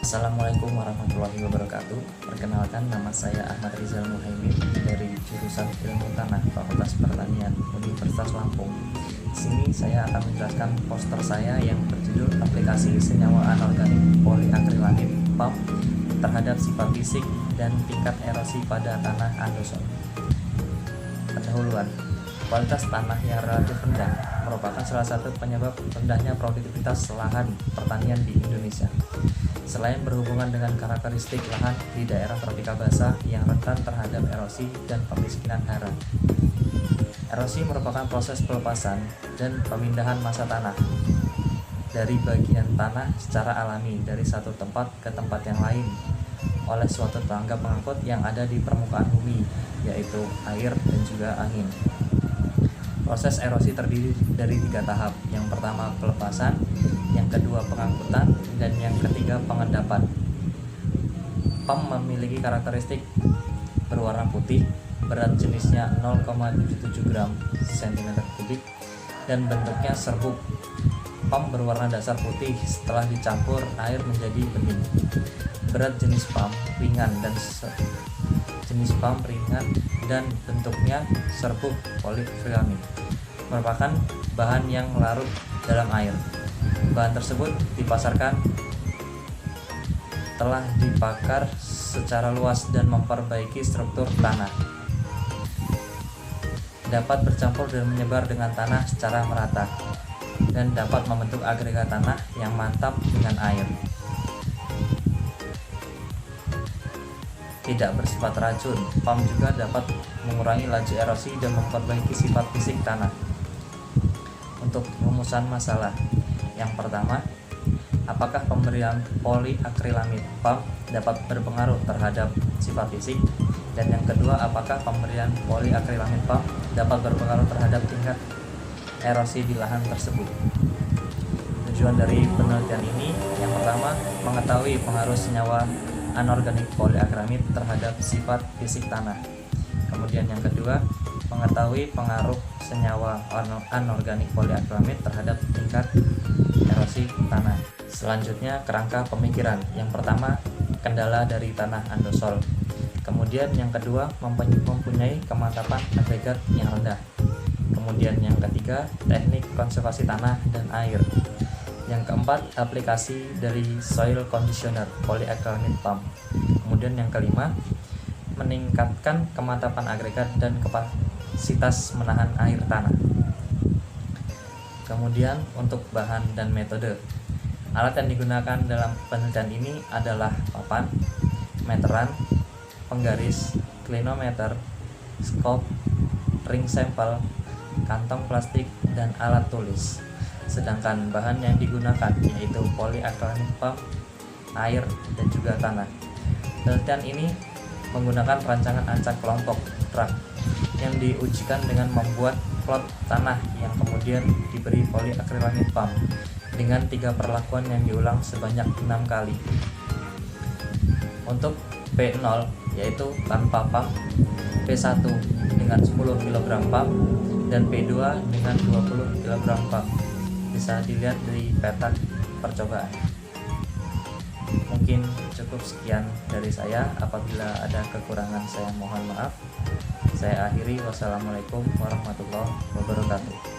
Assalamualaikum warahmatullahi wabarakatuh. Perkenalkan, nama saya Ahmad Rizal Muhaimin dari jurusan Ilmu Tanah Fakultas Pertanian Universitas Lampung. Di sini saya akan menjelaskan poster saya yang berjudul Aplikasi Senyawa Anorganik Poliakrilamid (PAP) terhadap sifat fisik dan tingkat erosi pada tanah andosol. Pendahuluan. Kualitas tanah yang relatif rendah merupakan salah satu penyebab rendahnya produktivitas lahan pertanian di Indonesia. Selain berhubungan dengan karakteristik lahan di daerah tropika basah yang rentan terhadap erosi dan kemiskinan hara. Erosi merupakan proses pelepasan dan pemindahan massa tanah dari bagian tanah secara alami dari satu tempat ke tempat yang lain oleh suatu tangga pengangkut yang ada di permukaan bumi, yaitu air dan juga angin. Proses erosi terdiri dari 3 tahap. Yang pertama pelepasan, yang kedua pengangkutan, dan yang ketiga pengendapan. PAM memiliki karakteristik berwarna putih, berat jenisnya 0,77 gram cm3, dan bentuknya serbuk. PAM berwarna dasar putih setelah dicampur air menjadi bening. Berat jenis PAM ringan dan bentuknya serbuk poliakrilamid, merupakan bahan yang larut dalam air. Bahan tersebut dipasarkan telah dibakar secara luas dan memperbaiki struktur tanah. Dapat bercampur dan menyebar dengan tanah secara merata dan dapat membentuk agregat tanah yang mantap dengan air. Tidak bersifat racun, PAM juga dapat mengurangi laju erosi dan memperbaiki sifat fisik tanah. Untuk rumusan masalah, yang pertama, apakah pemberian poliakrilamid PAM dapat berpengaruh terhadap sifat fisik? Dan yang kedua, apakah pemberian poliakrilamid PAM dapat berpengaruh terhadap tingkat erosi di lahan tersebut? Tujuan dari penelitian ini, yang pertama, mengetahui pengaruh senyawa anorganik poliakrilamid terhadap sifat fisik tanah. Kemudian yang kedua, mengetahui pengaruh senyawa anorganik poliakrilamid terhadap tingkat erosi tanah. Selanjutnya, kerangka pemikiran. Yang pertama, kendala dari tanah andosol. Kemudian yang kedua, mempunyai kemantapan agregat yang rendah. Kemudian yang ketiga, teknik konservasi tanah dan air. Yang keempat, aplikasi dari soil conditioner poliakrilamid PAM. Kemudian yang kelima, meningkatkan kemantapan agregat dan kapasitas menahan air tanah. Kemudian untuk bahan dan metode. Alat yang digunakan dalam penelitian ini adalah papan, meteran, penggaris, clinometer, scope, ring sampel, kantong plastik, dan alat tulis. Sedangkan bahan yang digunakan yaitu poliakrilamid PAM, air, dan juga tanah. Penelitian ini menggunakan rancangan acak kelompok TRAK yang diujikan dengan membuat plot tanah yang kemudian diberi poliakrilamid PAM dengan 3 perlakuan yang diulang sebanyak 6 kali. Untuk P0 yaitu tanpa PAM, P1 dengan 10 kg PAM, dan P2 dengan 20 kg PAM. Bisa dilihat dari peta percobaan. Mungkin cukup sekian dari saya. Apabila ada kekurangan saya mohon maaf. Saya akhiri. Wassalamualaikum warahmatullahi wabarakatuh.